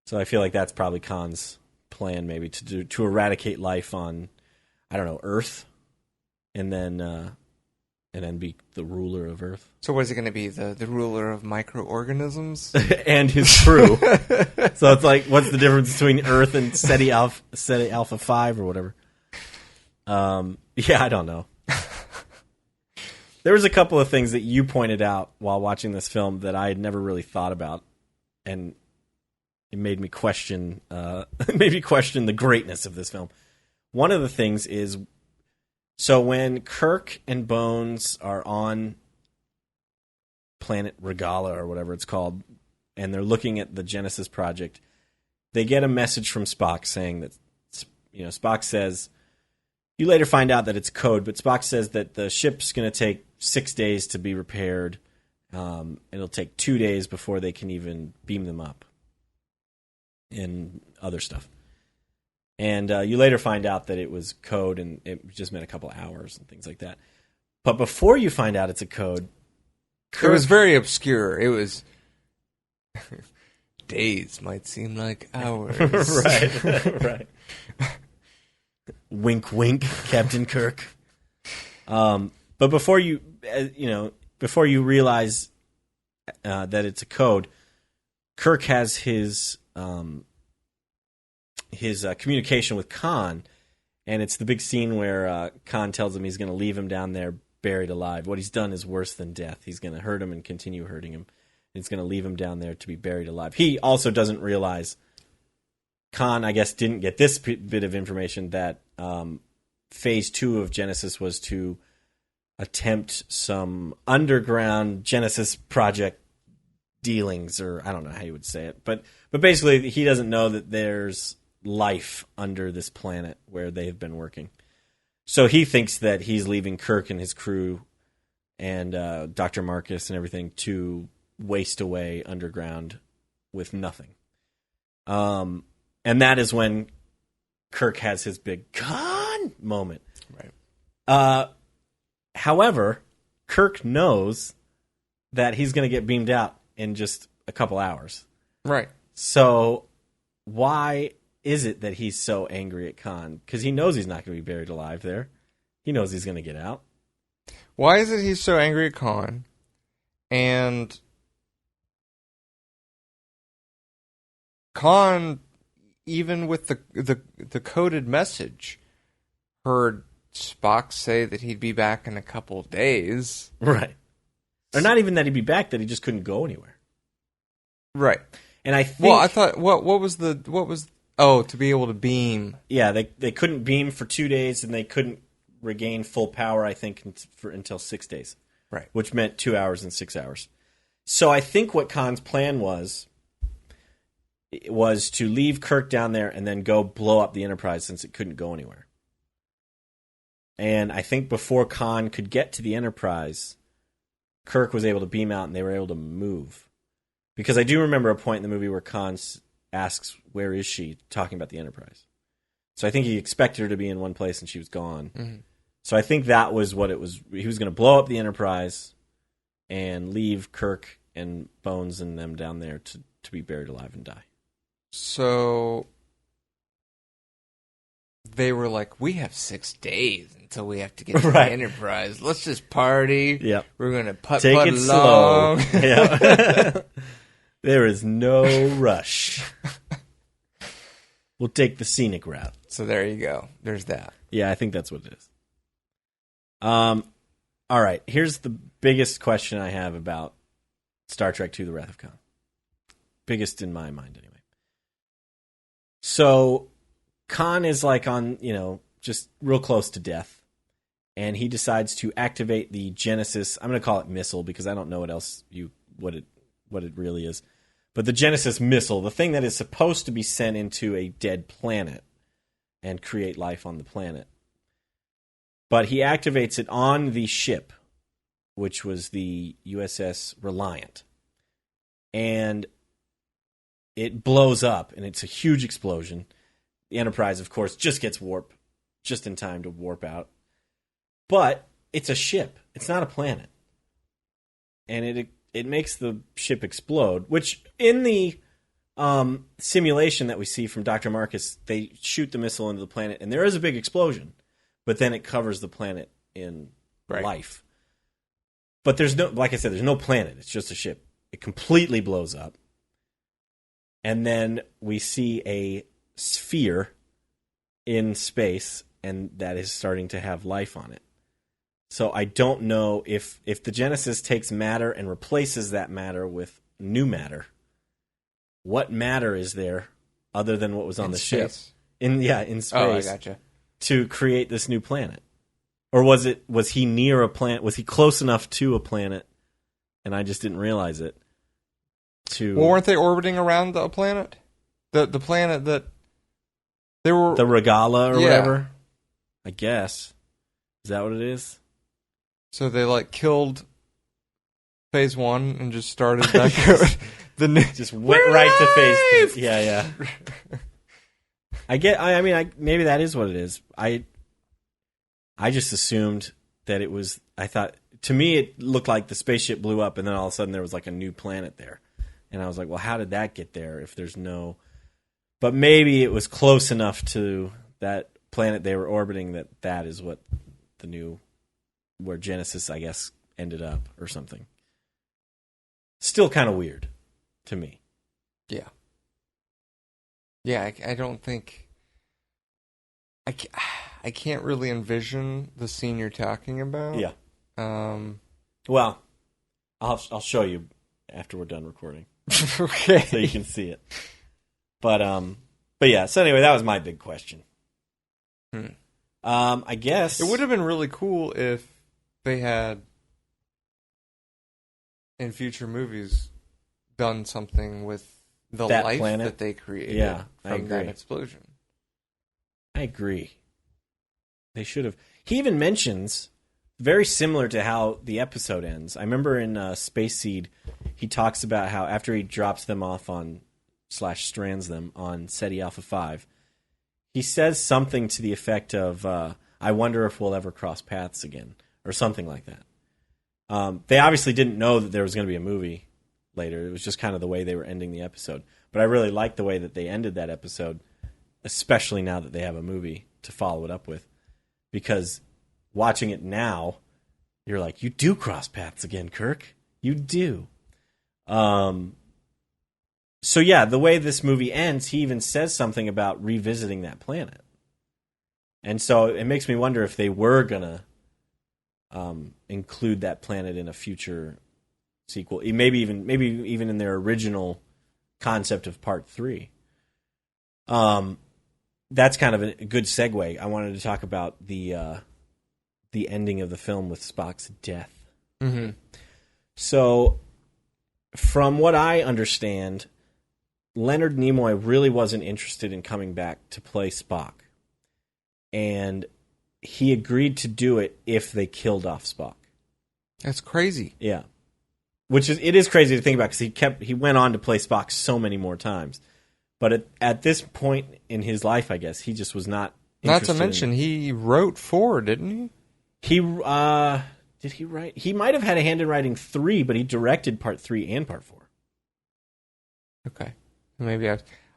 A: So I feel like that's probably Khan's plan, maybe to eradicate life on, I don't know, Earth, and then be the ruler of Earth.
B: So what is he going to be, the ruler of microorganisms
A: and his crew? So it's like, what's the difference between Earth and Ceti Alpha V or whatever? Yeah, I don't know. There was a couple of things that you pointed out while watching this film that I had never really thought about, and it made me question the greatness of this film. One of the things is, so when Kirk and Bones are on planet Regala or whatever it's called, and they're looking at the Genesis Project, they get a message from Spock saying that, Spock says, you later find out that it's code, but Spock says that the ship's going to take 6 days to be repaired. It'll take 2 days before they can even beam them up and other stuff. And you later find out that it was code and it just meant a couple hours and things like that. But before you find out it's a code,
B: It was very obscure. It was days might seem like hours.
A: right. Wink, wink, Captain Kirk. But before you realize that it's a code, Kirk has his communication with Khan, and it's the big scene where Khan tells him he's going to leave him down there buried alive. What he's done is worse than death. He's going to hurt him and continue hurting him. He's going to leave him down there to be buried alive. He also doesn't realize, Khan, I guess, didn't get this bit of information, that Phase 2 of Genesis was to attempt some underground Genesis project dealings, or I don't know how you would say it. But basically, he doesn't know that there's life under this planet where they've been working. So he thinks that he's leaving Kirk and his crew and Dr. Marcus and everything to waste away underground with nothing. And that is when Kirk has his big Khan moment.
B: Right.
A: However, Kirk knows that he's going to get beamed out in just a couple hours.
B: Right.
A: So why is it that he's so angry at Khan? Because he knows he's not going to be buried alive there. He knows he's going to get out.
B: Why is it he's so angry at Khan? And Khan, even with the coded message, heard Spock say that he'd be back in a couple days.
A: Right. Or not even that he'd be back, that he just couldn't go anywhere.
B: Right.
A: And I think...
B: Well, I thought, what was to be able to beam.
A: Yeah, they couldn't beam for 2 days, and they couldn't regain full power, I think, until 6 days.
B: Right.
A: Which meant 2 hours and 6 hours. So I think what Khan's plan was to leave Kirk down there and then go blow up the Enterprise, since it couldn't go anywhere. And I think before Khan could get to the Enterprise, Kirk was able to beam out and they were able to move. Because I do remember a point in the movie where Khan asks, "Where is she?" talking about the Enterprise. So I think he expected her to be in one place and she was gone.
B: Mm-hmm.
A: So I think that was what it was. He was going to blow up the Enterprise and leave Kirk and Bones and them down there to be buried alive and die.
B: So they were like, we have 6 days until we have to get to the Enterprise. Let's just party.
A: Yep.
B: We're going to
A: Take
B: putt
A: it
B: along.
A: slow. Yeah. There is no rush. We'll take the scenic route.
B: So there you go. There's that.
A: Yeah, I think that's what it is. All right. Here's the biggest question I have about Star Trek II: The Wrath of Khan. Biggest in my mind, anyway. So Khan is like on, just real close to death, and he decides to activate the Genesis. I'm going to call it missile because I don't know what it really is. But the Genesis missile, the thing that is supposed to be sent into a dead planet and create life on the planet. But he activates it on the ship, which was the USS Reliant. And it blows up, and it's a huge explosion. The Enterprise, of course, just gets warped just in time to warp out. But it's a ship. It's not a planet. And it makes the ship explode, which in the simulation that we see from Dr. Marcus, they shoot the missile into the planet, and there is a big explosion, but then it covers the planet in life. But there's no, like I said, there's no planet. It's just a ship. It completely blows up. And then we see a sphere in space, and that is starting to have life on it. So I don't know if the Genesis takes matter and replaces that matter with new matter. What matter is there other than what was on the ship? In space.
B: Oh, I gotcha.
A: To create this new planet. Or was he near a planet? Was he close enough to a planet and I just didn't realize it? Well,
B: weren't they orbiting around a planet? The planet that they were,
A: the Regala or whatever? I guess. Is that what it is?
B: So they killed phase 1 and just started back
A: just went right to phase 2. Yeah. I mean maybe that is what it is. I just assumed that it was. I thought, to me, it looked like the spaceship blew up, and then all of a sudden there was like a new planet there, and I was like, well, how did that get there if there's no? But maybe it was close enough to that planet they were orbiting that is what the new, where Genesis, I guess, ended up or something. Still kind of weird to me.
B: Yeah. Yeah, I don't think... I can't really envision the scene you're talking about.
A: Yeah. Well, I'll show you after we're done recording.
B: Okay.
A: So you can see it. But yeah, so anyway, that was my big question. I guess...
B: It would have been really cool if they had, in future movies, done something with the
A: that
B: life
A: planet
B: that they created from that explosion.
A: I agree. They should have. He even mentions, very similar to how the episode ends. I remember in Space Seed, he talks about how after he drops them off on / strands them on Ceti Alpha V, he says something to the effect of, I wonder if we'll ever cross paths again, or something like that. They obviously didn't know that there was going to be a movie later. It was just kind of the way they were ending the episode. But I really liked the way that they ended that episode, especially now that they have a movie to follow it up with. Because watching it now, you're like, you do cross paths again, Kirk. You do. So yeah, the way this movie ends, he even says something about revisiting that planet. And so it makes me wonder if they were going to include that planet in a future sequel. Maybe even in their original concept of Part 3. That's kind of a good segue. I wanted to talk about the ending of the film with Spock's death.
B: Mm-hmm.
A: So, from what I understand, Leonard Nimoy really wasn't interested in coming back to play Spock. And he agreed to do it if they killed off Spock.
B: That's crazy.
A: Yeah. It is crazy to think about because he went on to play Spock so many more times. But at this point in his life, I guess, he just was not interested.
B: Not to mention, he wrote 4, didn't he?
A: Did he write? He might have had a hand in writing 3, but he directed Part 3 and Part 4.
B: Okay. Maybe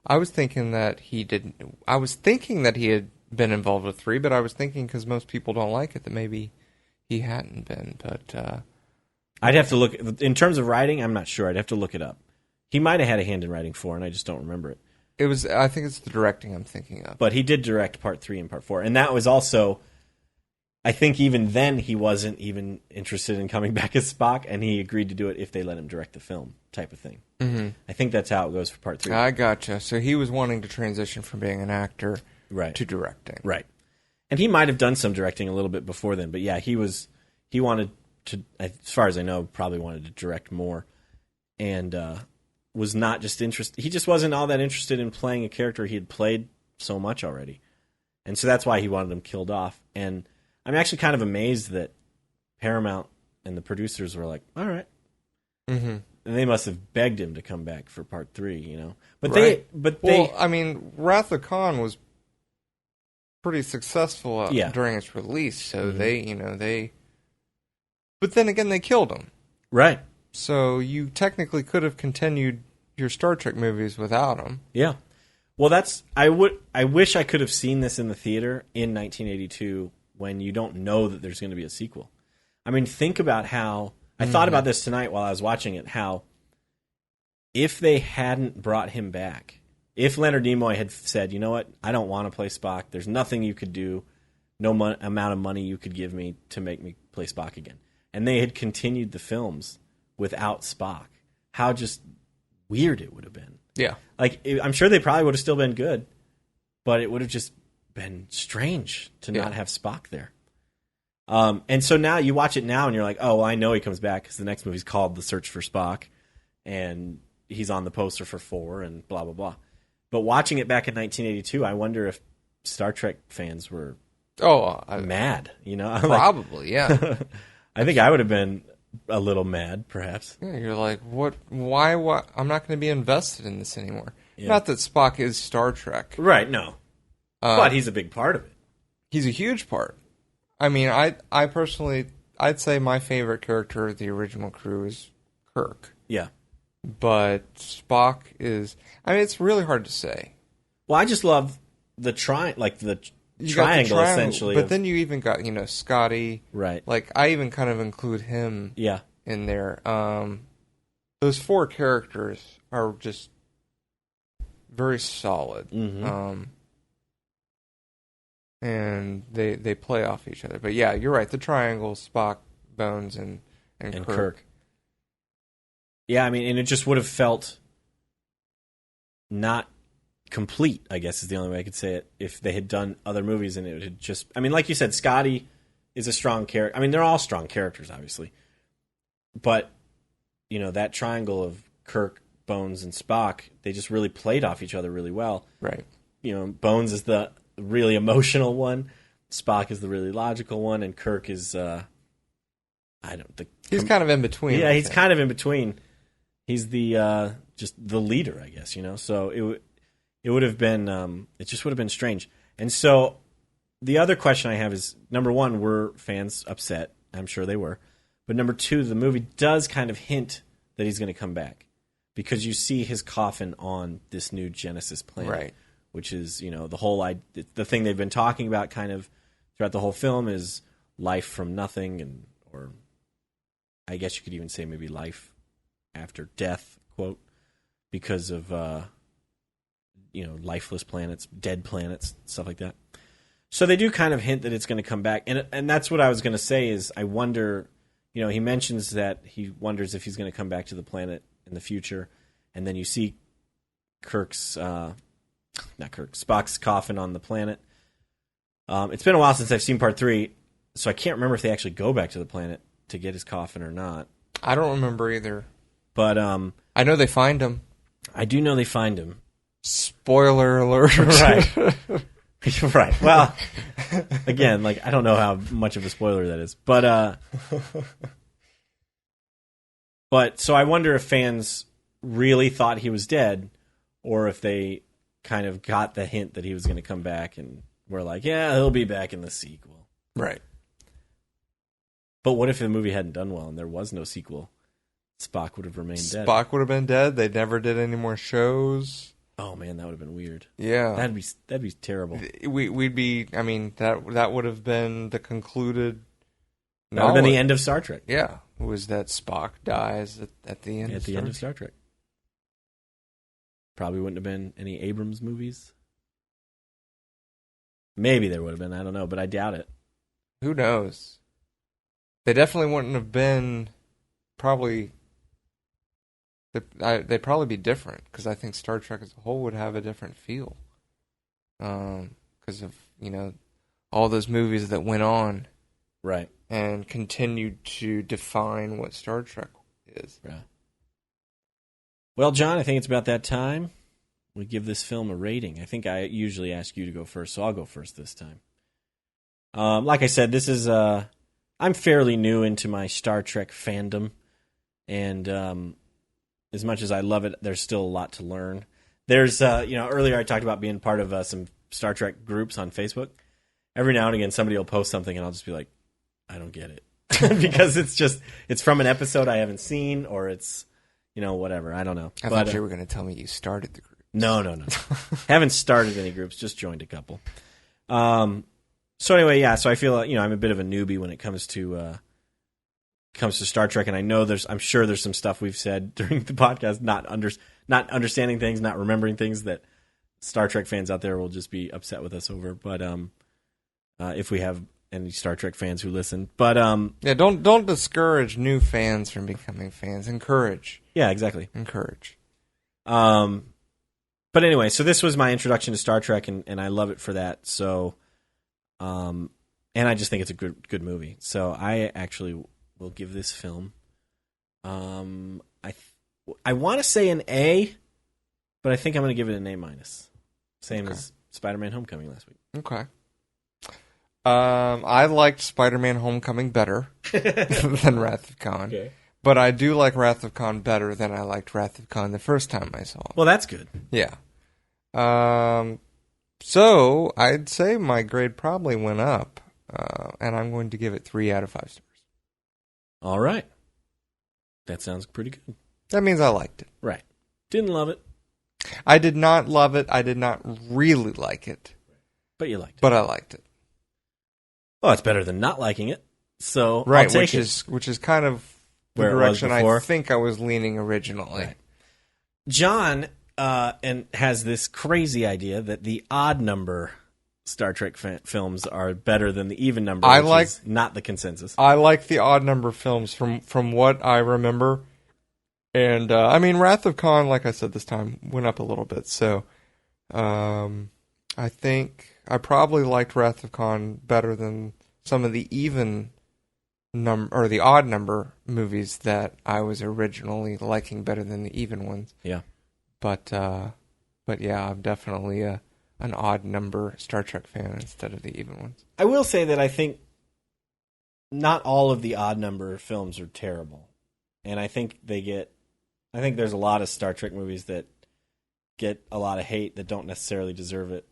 B: I was thinking that he didn't. I was thinking that he had been involved with 3, but I was thinking because most people don't like it that maybe he hadn't been. But
A: I'd have to look. In terms of writing, I'm not sure. I'd have to look it up. He might have had a hand in writing 4, and I just don't remember it.
B: I think it's the directing I'm thinking of.
A: But he did direct Part 3 and Part 4. And that was also, I think even then he wasn't even interested in coming back as Spock, and he agreed to do it if they let him direct the film type of thing.
B: Mm-hmm.
A: I think that's how it goes for Part 3.
B: I gotcha. So he was wanting to transition from being an actor to directing.
A: Right. And he might have done some directing a little bit before then, but yeah, he wanted to, as far as I know, probably wanted to direct more. And was not just interested. He just wasn't all that interested in playing a character he had played so much already. And so that's why he wanted him killed off. And I'm actually kind of amazed that Paramount and the producers were like, all right.
B: Mm-hmm.
A: And they must have begged him to come back for Part 3, you know. But
B: right.
A: they
B: I mean, Wrath of Khan was pretty successful during its release, so they but then again they killed him.
A: Right.
B: So you technically could have continued your Star Trek movies without him.
A: Yeah. Well, I wish I could have seen this in the theater in 1982 when you don't know that there's going to be a sequel. I mean, think about how I thought about this tonight while I was watching it, how if they hadn't brought him back, if Leonard Nimoy had said, you know what, I don't want to play Spock, there's nothing you could do, no amount of money you could give me to make me play Spock again, and they had continued the films without Spock, how just weird it would have been.
B: Yeah.
A: Like, I'm sure they probably would have still been good, but it would have just been strange to not have Spock there. And so now you watch it now and you're like, oh, well, I know he comes back because the next movie's called The Search for Spock, and he's on the poster for 4 and blah, blah, blah. But watching it back in 1982, I wonder if Star Trek fans were mad, you know?
B: Probably, yeah.
A: I think I would have been a little mad, perhaps.
B: Yeah, you're like, what? Why? What? I'm not going to be invested in this anymore.
A: Yeah.
B: Not that Spock is Star Trek.
A: Right, no. But he's a big part of it.
B: He's a huge part. I mean, I personally, I'd say my favorite character of the original crew is Kirk.
A: Yeah.
B: But Spock is, I mean, it's really hard to say.
A: Well, I just love the triangle, essentially.
B: But then you even got, Scotty.
A: Right.
B: Like, I even kind of include him in there. Those 4 characters are just very solid.
A: Mm-hmm.
B: And they play off each other. But yeah, you're right. The triangle, Spock, Bones, and Kirk.
A: Yeah, I mean, and it just would have felt not complete, I guess is the only way I could say it, if they had done other movies and it had just... I mean, like you said, Scotty is a strong character. I mean, they're all strong characters, obviously. But, that triangle of Kirk, Bones, and Spock, they just really played off each other really well.
B: Right.
A: Bones is the really emotional one. Spock is the really logical one, and Kirk is
B: he's kind of in between.
A: Yeah, he's kind of in between. He's the just the leader, I guess. So it would have been it just would have been strange. And so the other question I have is, number one, were fans upset? I'm sure they were. But number two, the movie does kind of hint that he's going to come back, because you see his coffin on this new Genesis planet.
B: Right.
A: Which is, the thing they've been talking about kind of throughout the whole film is life from nothing, or I guess you could even say maybe life after death, quote, because of, lifeless planets, dead planets, stuff like that. So they do kind of hint that it's going to come back. And that's what I was going to say is I wonder, he mentions that he wonders if he's going to come back to the planet in the future. And then you see Spock's coffin on the planet. It's been a while since I've seen part 3, so I can't remember if they actually go back to the planet to get his coffin or not.
B: I don't remember either.
A: But
B: I know they find him.
A: I do know they find him.
B: Spoiler alert.
A: Right. Right. Well, again, I don't know how much of a spoiler that is. But so I wonder if fans really thought he was dead, or if they kind of got the hint that he was going to come back and were like, yeah, he'll be back in the sequel.
B: Right.
A: But what if the movie hadn't done well and there was no sequel? Spock would have remained dead.
B: Spock would have been dead. They never did any more shows.
A: Oh man, that would have been weird.
B: Yeah.
A: That'd be terrible.
B: We'd be, I mean, that would have been the concluded...
A: That would have been the end of Star Trek.
B: Yeah. Was that Spock dies at the end
A: end of Star Trek. Probably wouldn't have been any Abrams movies. Maybe there would have been, I don't know, but I doubt it.
B: Who knows? They definitely wouldn't have been, probably, they'd probably be different, because I think Star Trek as a whole would have a different feel. Because of, all those movies that went on.
A: Right.
B: And continued to define what Star Trek is.
A: Yeah. Well, John, I think it's about that time we give this film a rating. I think I usually ask you to go first, so I'll go first this time. Like I said, this is I'm fairly new into my Star Trek fandom, and as much as I love it, there's still a lot to learn. There's, earlier I talked about being part of some Star Trek groups on Facebook. Every now and again, somebody will post something, and I'll just be like, I don't get it. Because it's from an episode I haven't seen, or it's, whatever. I don't know.
B: I thought you were going to tell me you started the group.
A: No. Haven't started any groups, just joined a couple. So anyway, yeah, so I feel, I'm a bit of a newbie when it comes to Star Trek, and I'm sure there's some stuff we've said during the podcast, not understanding things, not remembering things that Star Trek fans out there will just be upset with us over. But if we have any Star Trek fans who listen, but
B: yeah, don't discourage new fans from becoming fans. Encourage.
A: Yeah, exactly.
B: Encourage.
A: But anyway, so this was my introduction to Star Trek, and I love it for that. So, and I just think it's a good movie. So I actually will give this film, I want to say an A, but I think I'm going to give it an A-. Same as Spider-Man: Homecoming last week.
B: Okay. I liked Spider-Man: Homecoming better than Wrath of Khan.
A: Okay.
B: But I do like Wrath of Khan better than I liked Wrath of Khan the first time I saw it.
A: Well, that's good.
B: Yeah. So I'd say my grade probably went up and I'm going to give it 3 out of 5 stars.
A: All right. That sounds pretty good.
B: That means I liked it.
A: Right. Didn't love it.
B: I did not love it. I did not really like it.
A: But you liked it.
B: But I liked it.
A: Well, it's better than not liking it. So
B: right,
A: I'll take it.
B: Which is kind of the
A: Where
B: direction
A: I
B: think I was leaning originally.
A: Right. John has this crazy idea that the odd number Star Trek films are better than the even number, which is not the consensus.
B: I like the odd number films from what I remember. And, I mean, Wrath of Khan, like I said this time, went up a little bit. So, I think I probably liked Wrath of Khan better than some of the even number or the odd number movies that I was originally liking better than the even ones.
A: Yeah.
B: But yeah, I'm definitely an odd number Star Trek fan instead of the even ones.
A: I will say that I think not all of the odd number films are terrible. And I think there's a lot of Star Trek movies that get a lot of hate that don't necessarily deserve it.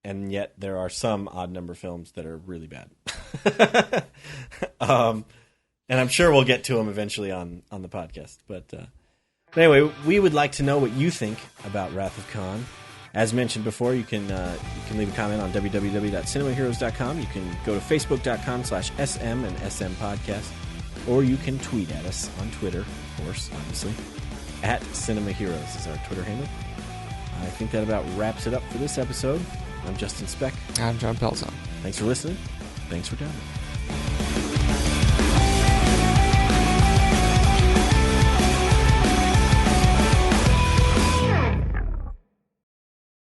A: And yet there are some odd number films that are really bad. And I'm sure we'll get to them eventually on the podcast. But anyway, we would like to know what you think about Wrath of Khan. As mentioned before, you can leave a comment on www.cinemaheroes.com. You can go to facebook.com/SM and SM Podcast. Or you can tweet at us on Twitter, of course, obviously. @CinemaHeroes is our Twitter handle. I think that about wraps it up for this episode. I'm Justin Speck.
B: I'm John Pelzon.
A: Thanks for listening. Thanks for downloading.